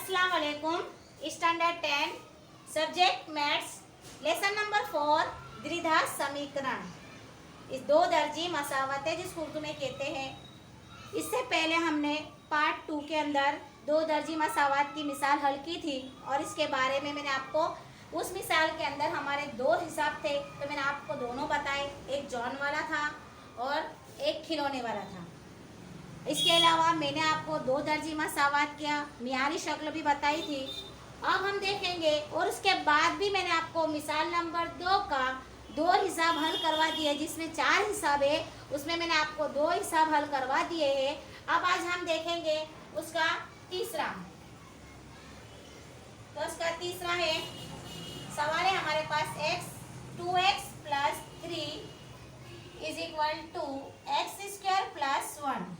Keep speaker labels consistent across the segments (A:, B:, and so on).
A: अस्सलाम वालेकुम। Standard 10 subject maths lesson number 4 द्विधा समीकरण। इस दो दर्जी मसावतें जिसको उर्दू में कहते हैं। इससे पहले हमने पार्ट 2 के अंदर दो दर्जी मसावत की मिसाल हल की थी और इसके बारे में मैंने आपको उस मिसाल के अंदर हमारे दो हिसाब थे, तो मैंने आपको दोनों बताए, एक जॉन वाला था और एक खिलौने वाला था। इसके अलावा मैंने आपको दो दर्जी मसावत क्या मियारी शक्ल भी बताई थी। अब हम देखेंगे और उसके बाद भी मैंने आपको मिसाल नंबर 2 का दो हिसाब हल करवा दिए, जिसमें 4 हिसाब है, उसमें मैंने आपको दो हिसाब हल करवा दिए हैं। अब आज हम देखेंगे उसका तीसरा। तो उसका तीसरा है, सवाल है हमारे पास x 2x plus 3 is equal to x square plus 1।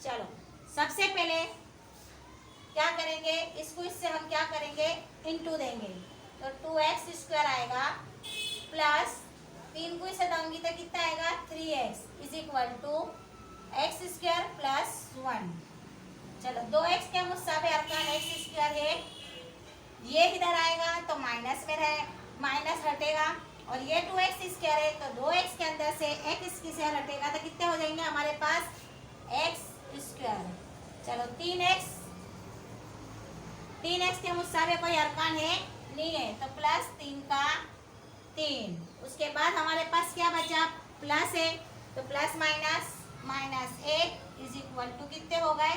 A: चलो सबसे पहले क्या करेंगे, इसको इससे हम क्या करेंगे, इनटू देंगे। तो 2x स्क्वायर आएगा प्लस 3 को इसे दूंगी तो कितना आएगा 3x is equal to x square plus 1। चलो 2x के मुसावे अरकान x स्क्वायर है, ये इधर आएगा तो माइनस में रहे, माइनस हटेगा, और ये 2x स्क्वायर है तो 2x के अंदर से x स्क्वायर हटेगा तो कितने हो जाएंगे हमारे पास x स्क्वायर। चलो 3x के मुसावे कोई अरकान है नहीं है, तो प्लस 3 का 3। उसके बाद हमारे पास क्या बचा, प्लस है, तो plus minus minus 1 is equal to कितने हो गए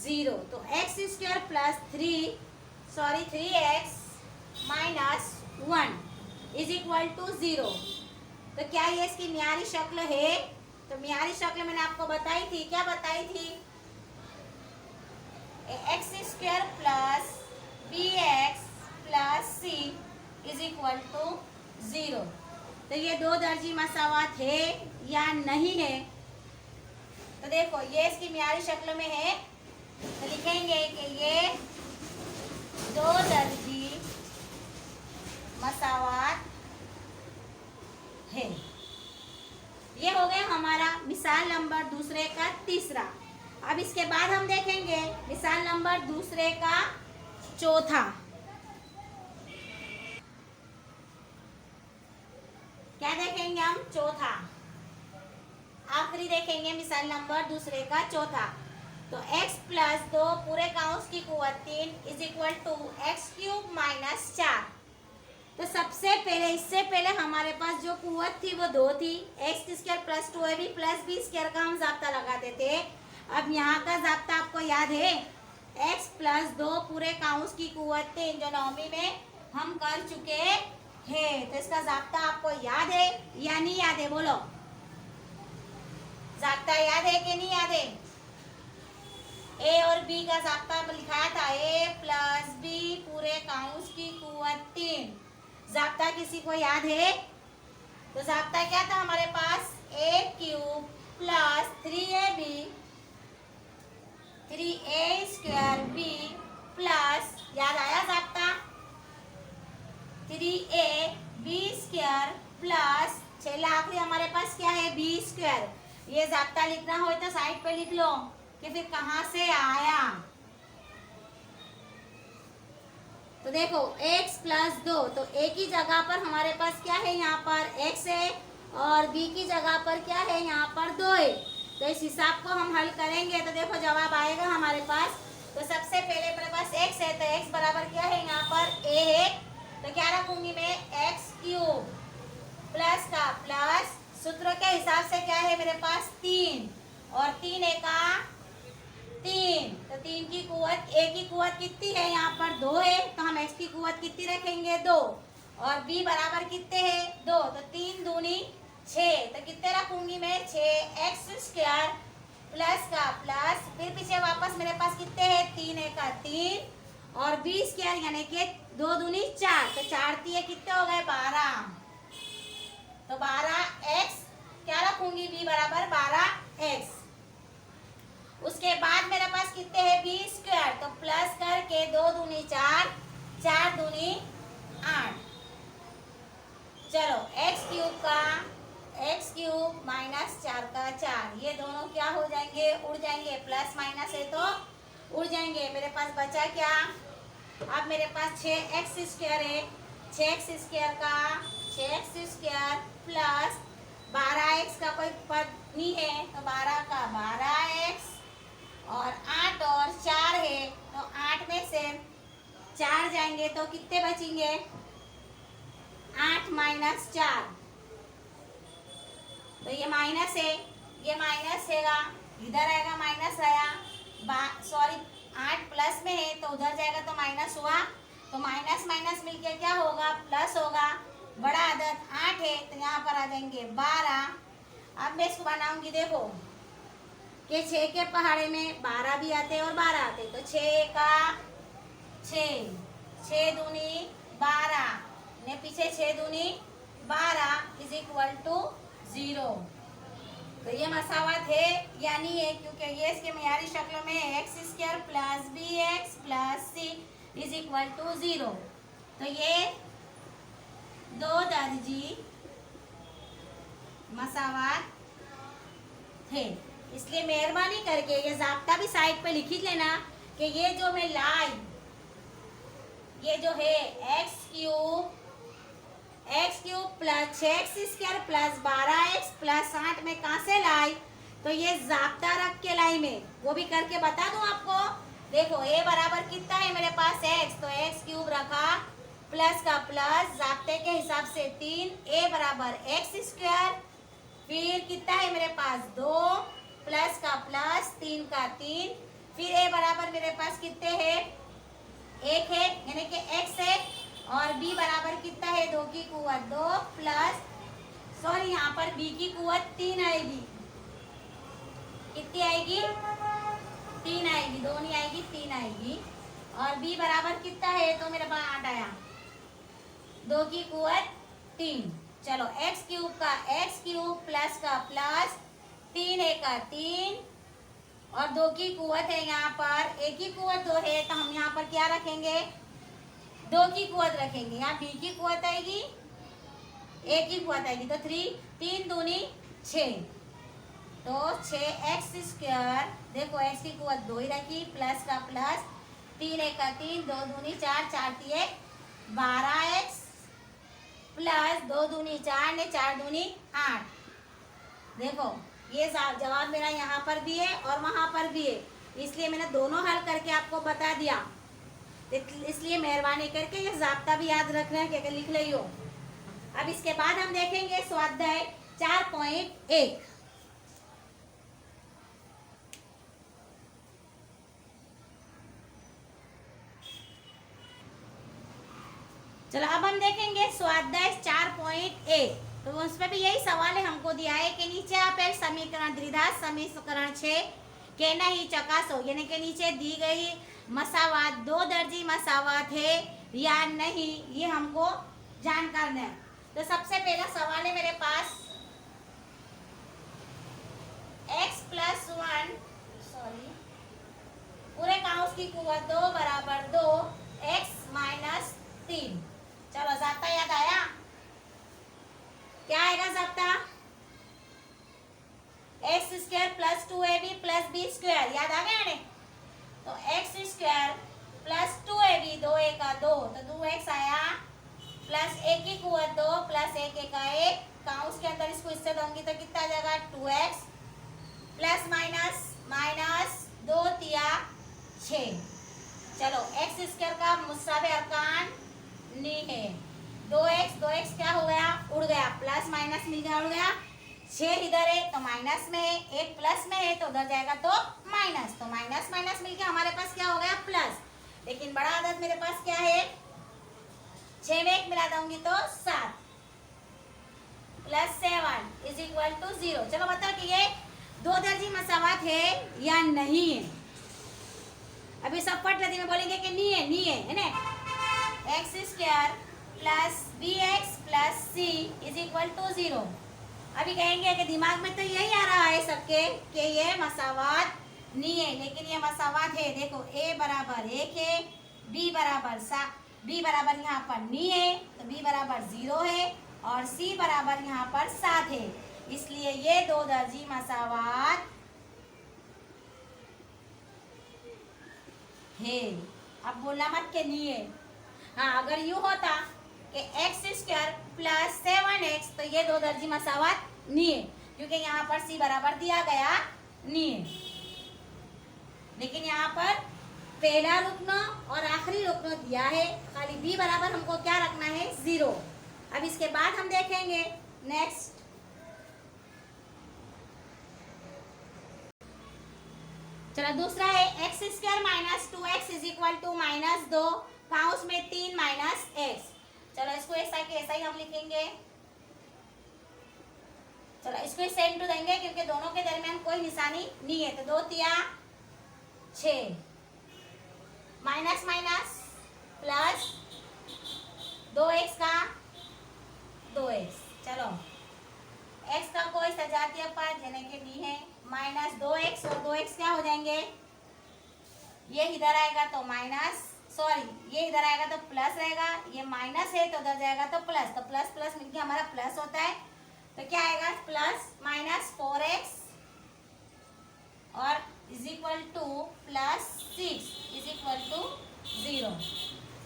A: 0। तो x square plus 3x minus 1 is equal to 0। तो क्या ये इसकी मियारी शक्ल है? तो मियारी शक्ल मैंने आपको बताई थी, क्या बताई थी, x square plus bx plus c is equal to 0। तो ये दो दर्जी मसावत है या नहीं है? तो देखो ये इसकी मियारी शक्ल में है, तो लिखेंगे कि ये दो दर्जी मसावत है। ये हो गया हमारा मिसाल नंबर दूसरे का तीसरा। अब इसके बाद हम देखेंगे मिसाल नंबर दूसरे का चौथा। क्या देखेंगे हम, चौथा आखिरी देखेंगे मिसाल नंबर दूसरे का चौथा। तो x प्लस 2 पूरे काउंस की कुव्वत 3 is equal to x cube minus 4। तो सबसे पहले, इससे पहले हमारे पास जो कुव्वत थी वो 2 थी, x square plus 2ab plus b square का हम जाब्ता लगाते थे। अब यहाँ का जाब्ता आपको याद है, x प्लस 2 पूरे काउंस की कुव्वत 3 जो नौवीं में हम कर चुके हैं। तो इसका जाब्ता आपको याद है या नहीं याद है, बोलो। जाब्ता याद है कि नहीं याद है? a और b का जाब्ता लिखाया था, a प्लस b पूरे काउंस की कुव्वत 3। जाब्ता किसी को याद है? तो जाब्ता क्या था हमारे पास, a cube plus 3ab 3a square b plus, याद आया जाब्ता, 3a b स्क्वायर प्लस छेला आखिरी हमारे पास क्या है b स्क्वायर। ये जाब्ता लिखना हो तो साइड पे लिख लो कि फिर कहाँ से आया। तो देखो x प्लस 2, तो a की जगह पर हमारे पास क्या है, यहाँ पर x है, और b की जगह पर क्या है, यहाँ पर 2 है। तो इस हिसाब को हम हल करेंगे तो देखो जवाब आएगा हमारे पास। तो सबसे पहले मेरे पास x है, तो x बराबर क्या है, यहाँ पर a है, तो क्या रखूंगी मैं, एक्स क्यूब प्लस का प्लस, सूत्र के हिसाब से क्या है मेरे पास 3, और 3 का 3, तो 3 की कुव्वत, a की कुव्वत कितनी है, यहाँ पर 2 है, तो हम x की कुव्वत कितनी रखेंगे 2, और b बराबर कितने हैं 2, तो 3 दूनी 6, तो कितने रखूंगी मैं 6x स्क्वायर प्लस का प्लस, फिर पीछे वापस मेरे पास कितने हैं 3 का 3, और b स्क्वायर यानी कि 2 दूनी 4, तो 4 3 कितने हो गए 12, तो 12x क्या रखूंगी, b बराबर 12x। उसके बाद मेरे पास कितने हैं बी स्क्वायर, तो प्लस करके 2 दूनी 4, 4 दूनी 8। चलो एक्स क्यूब माइनस 4 का 4, ये दोनों क्या हो जाएंगे, उड़ जाएंगे, प्लस माइनस है तो उड़ जाएंगे। मेरे पास बचा क्या, अब मेरे पास 6x² है, 6x² का 6x² प्लस 12x का कोई पद नहीं है तो 12 का 12x और 8 और 4 है तो 8 में से 4 जाएंगे तो कितने बचेंगे, 8 माइनस 4, तो ये माइनस है, ये माइनस हैगा, इधर आएगा माइनस आया, सॉरी 8 प्लस में है तो उधर जाएगा तो माइनस हुआ, तो माइनस माइनस मिलके क्या होगा, प्लस होगा। बड़ा अदद 8 है तो यहाँ पर आ जाएंगे 12। अब मैं इसको बनाऊंगी, देखो कि 6 के पहाड़े में 12 भी आते और 12 आते, तो 6 का 6, 6 दूनी 12 ने पीछे 6 दूनी 12 इज इक्वल टू 0। तो ये मसावत है या नहीं है, क्योंकि ये इसके मियारी शक्ल में x² plus bx plus c is equal to 0। तो ये दो दर्जी मसावत थे, इसलिए मेहरबानी करके ये ज़ाब्ता भी साइड पे लिख लेना कि ये जो मैं लाई, ये जो है x³ plus 6x² plus 12x plus 8 में कहाँ से लाई, तो ये ज़ाब्ता रख के लाई में, वो भी करके बता दूं आपको। देखो a बराबर कितना है मेरे पास x, तो x³ रखा प्लस का प्लस ज़ाब्ते के हिसाब से 3, a बराबर x², फिर कितना है मेरे पास 2 प्लस का प्लस 3 का 3, फिर a बराबर मेरे पास कितने हैं 1 है, यानी कि x है, और b बराबर कितना है 2 की कुवत 2 प्लस, सॉरी यहाँ पर b की कुवत 3 आएगी, कितनी आएगी 3 आएगी, 2 नहीं आएगी 3 आएगी, और b बराबर कितना है तो मेरे पास 8 आया, 2 की कुवत 3। चलो x³ का x³ प्लस का प्लस 3 एक का 3 और 2 की कुवत है, यहाँ पर a की कुवत 2 है तो हम यहाँ पर क्या रखेंगे 2 की कुवत रखेंगे, यहाँ b की कुवत आएगी a की कुवत आएगी, तो 3 दूनी 6, तो 6x², देखो x की कुवत 2 ही रखी प्लस का प्लस 3 एक का 3, 2 दूनी 4, 4 3 12x प्लस 2 दूनी 4 ने 4 दूनी 8। देखो ये जवाब मेरा यहाँ पर भी है और वहाँ पर भी है, इसलिए मैंने दोनों हल करके आपको बता दिया, इसलिए मेहरबानी करके ये ज़ाब्ता भी याद रखना है कि लिख ली हो। अब इसके बाद हम देखेंगे स्वाध्याय 4.1। चलो अब हम देखेंगे स्वाध्याय 4.1। तो उस पर भी यही सवाल है, हमको दिया है कि नीचे आपेल समीकरण द्विघात समीकरण 6 के नहीं चकासो, यानी कि नीचे दी गई मसावत 2 दर्जी मसावत है या नहीं, ये हमको जानना है। तो सबसे पहला सवाल है मेरे पास x+1 पूरे काउंस की कुवत 2 बराबर 2 x - 3। चलो ज़ाब्ता याद आया, क्या आएगा ज़ाब्ता x² plus 2ab plus b², याद आ गया ने, तो x² प्लस 2ab 2 एक का 2 तो 2x आया प्लस a की कुवत 2 प्लस 1 एक का 1, काउंस के अंदर इसको इससे दूंगी तो कितना आ जाएगा 2x प्लस माइनस 2 तिया 6। चलो x² का मुसावे अरकान नहीं है, 2x क्या हो गया उड़ गया, प्लस माइनस मिल गया उड़ गया, 6 इधर है तो माइनस में है, 1 प्लस में है तो उधर जाएगा तो माइनस, तो माइनस माइनस मिलके हमारे पास क्या हो गया प्लस, लेकिन बड़ा अदद मेरे पास क्या है 6 में 1 मिला दूंगी तो 7 प्लस 7 इज इक्वल टू 0। चलो बताओ कि ये 2 दर्जी मसावत है या नहीं है। अभी सब पढ़ लेते में बोलेंगे कि नहीं है ना, x² plus bx plus c is equal to 0। अभी कहेंगे कि दिमाग में तो यही आ रहा है सबके कि ये मसावत नहीं है, लेकिन ये मसावत है। देखो a बराबर 1 है, b बराबर यहाँ पर नहीं है तो b बराबर 0 है और c बराबर यहाँ पर 7 है, इसलिए ये 2 दर्जी मसावत है। अब बोलना मत के नहीं है। हाँ, अगर यूं होता कि x स्क्वायर प्लस 7x तो ये दो दर्जी मसावत नहीं है, क्योंकि यहाँ पर c बराबर दिया गया नहीं है। लेकिन यहाँ पर पहला रुकना और आखिरी रुकना दिया है, खाली b बराबर हमको क्या रखना है, 0। अब इसके बाद हम देखेंगे नेक्स्ट। चलो दूसरा है x square minus 2x is equal to -2 काउंस में 3 माइनस एक्स। चलो इसको ऐसा कि ऐसा ही हम लिखेंगे। चलो इसको सेम टू देंगे क्योंकि दोनों के दरमियान कोई निशानी नहीं है। तो 2 तिया 6 माइनस माइनस प्लस 2x का 2x। चलो x का कोई सजातीय पद यानी कि नहीं है, -2x और 2x क्या हो जाएंगे, ये इधर आएगा तो माइनस, सॉरी ये इधर आएगा तो प्लस रहेगा, ये माइनस है तो उधर जाएगा तो प्लस, तो प्लस प्लस मिलके हमारा प्लस होता है। तो क्या आएगा, प्लस -4x और is equal to plus 6 is equal to 0।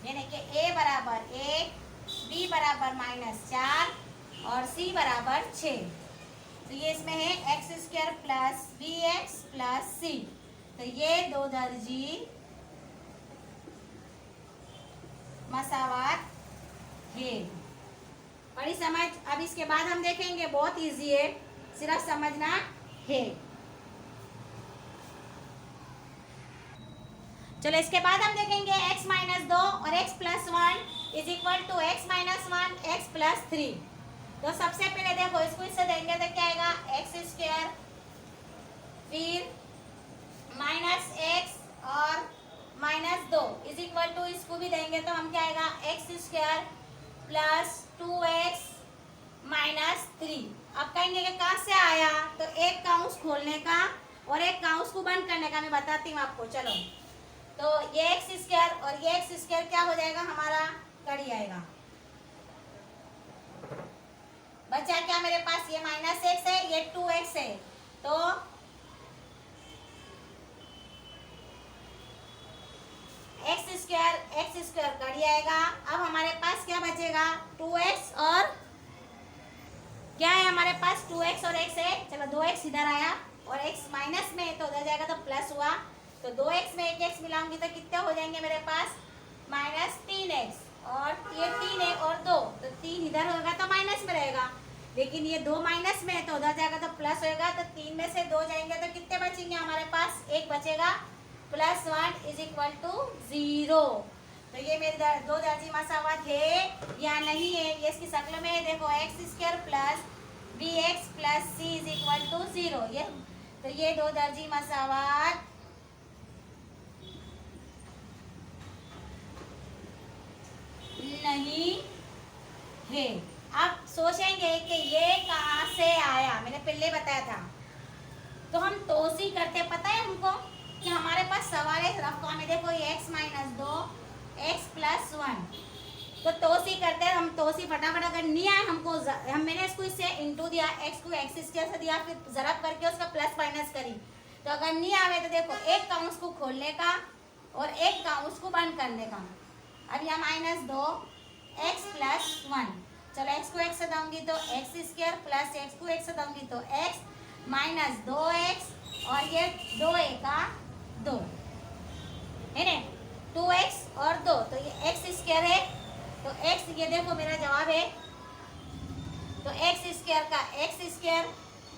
A: यानी कि a बराबर 1, b बराबर -4 और c बराबर 6। तो ये इसमें है x square plus b x plus c. तो ये दो दर्जी मसावात है। बड़ी समझ। अब इसके बाद हम देखेंगे, बहुत इजी है, सिर्फ समझना है। चलो इसके बाद हम देखेंगे x -2 और x + 1 is equal to x - 1 x + 3। तो सबसे पहले देखो इसको इससे देंगे तो क्या आएगा, एक्स स्क्वायर फिर -x और -2 इज इक्वल टू, इसको भी देंगे तो हम क्या आएगा, एक्स स्क्वायर प्लस 2x -3। अब कहेंगे कि कहाँ से आया, तो एक काउंस खोलने का और एक काउंस को बंद करने का मैं बताती हूँ आपको। चलो तो ये एक्स स्क्वायर और ये एक्स स्क्वायर क्या हो जाएगा, हमारा कड़ी आएगा। बचा क्या मेरे पास, ये -x है, ये 2x है, तो एक्स स्क्वायर कड़ी आएगा। अब हमारे पास क्या बचेगा, 2x और क्या है हमारे पास, 2x और x है। चलो 2x इधर आया और x माइनस में तो उधर जाएगा तो प्लस हुआ। तो 2x में एक x मिलाऊंगी तो कितने हो जाएंगे मेरे पास, -3x और ये 3 है और 2, तो 3 इधर होगा तो माइनस में रहेगा, लेकिन ये 2 माइनस में है तो उधर जाएगा तो प्लस होएगा। तो 3 में से 2 जाएंगे तो कितने बचेंगे हमारे पास, एक बचेगा, +1 इज इक्वल टू 0। तो ये मेरे दो दर्जी मसावत है या नहीं है, ये इसकी शक्ल में है। देखो x square plus b x plus c is equal to 0। ये तो ये दो दर्जी मसावत नहीं है। अब सोचेंगे कि ये कहाँ से आया, मैंने पहले बताया था। तो हम तोसी करते, पता है हमको कि हमारे पास सवाल है रफा में, देखो ये x - 2 x + 1। तो तोसी करते हैं हम, तोसी फटाफट अगर नहीं आए हमको, मैंने इसको इससे इंटू दिया, x को x स्क्वायर से दिया, फिर ज़रब करके उसका प्लस माइनस करी। तो अगर नहीं आवे तो देखो एक काउंस को खोलने का और एक काउंस को बंद करने का। अब यहाँ -2 x + 1। चलो x को x से दूंगी तो x² प्लस x को x से दूंगी तो x -2x और ये 2a का 2 है ना, 2x और 2, तो ये x² है। तो x, ये देखो मेरा जवाब है। तो x² का x²,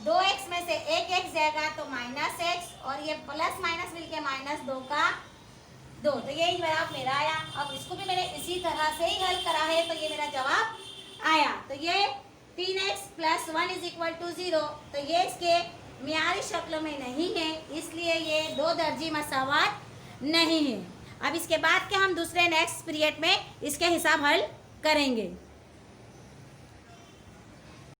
A: 2x में से एक x जाएगा तो -x और ये प्लस माइनस मिलके -2 का 2। तो यही जवाब मेरा आया। अब इसको भी मैंने इसी तरह से ही हल करा है, तो ये मेरा जवाब आया। तो ये 3x + 1 इज इक्वल टू 0। तो ये इसके मियारी शक्ल में नहीं है, इसलिए ये दो दर्जी मसावत नहीं है। अब इसके बाद के हम दूसरे नेक्स्ट पीरियड में इसके हिसाब हल करेंगे।